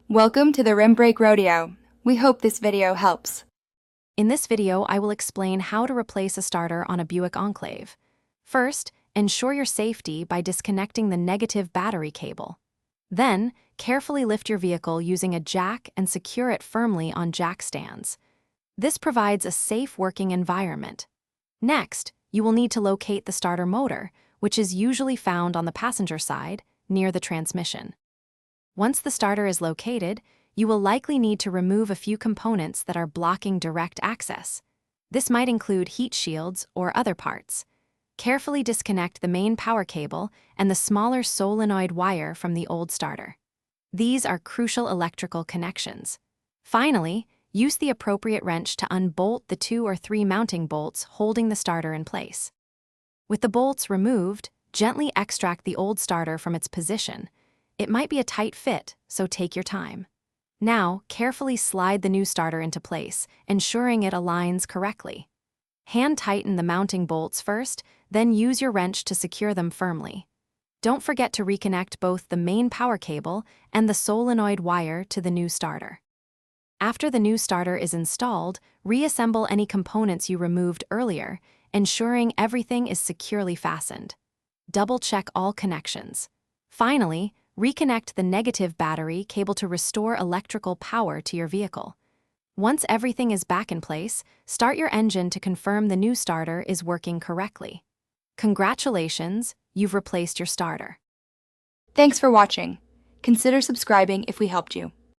Welcome to the Rim Brake Rodeo. We hope this video helps. In this video, I will explain how to replace a starter on a Buick Enclave. First, ensure your safety by disconnecting the negative battery cable. Then, carefully lift your vehicle using a jack and secure it firmly on jack stands. This provides a safe working environment. Next, you will need to locate the starter motor, which is usually found on the passenger side, near the transmission. Once the starter is located, you will likely need to remove a few components that are blocking direct access. This might include heat shields or other parts. Carefully disconnect the main power cable and the smaller solenoid wire from the old starter. These are crucial electrical connections. Finally, use the appropriate wrench to unbolt the 2 or 3 mounting bolts holding the starter in place. With the bolts removed, gently extract the old starter from its position. It might be a tight fit, so take your time. Now, carefully slide the new starter into place, ensuring it aligns correctly. Hand tighten the mounting bolts first, then use your wrench to secure them firmly. Don't forget to reconnect both the main power cable and the solenoid wire to the new starter. After the new starter is installed, reassemble any components you removed earlier, ensuring everything is securely fastened. Double-check all connections. Finally, reconnect the negative battery cable to restore electrical power to your vehicle. Once everything is back in place, start your engine to confirm the new starter is working correctly. Congratulations, you've replaced your starter. Thanks for watching. Consider subscribing if we helped you.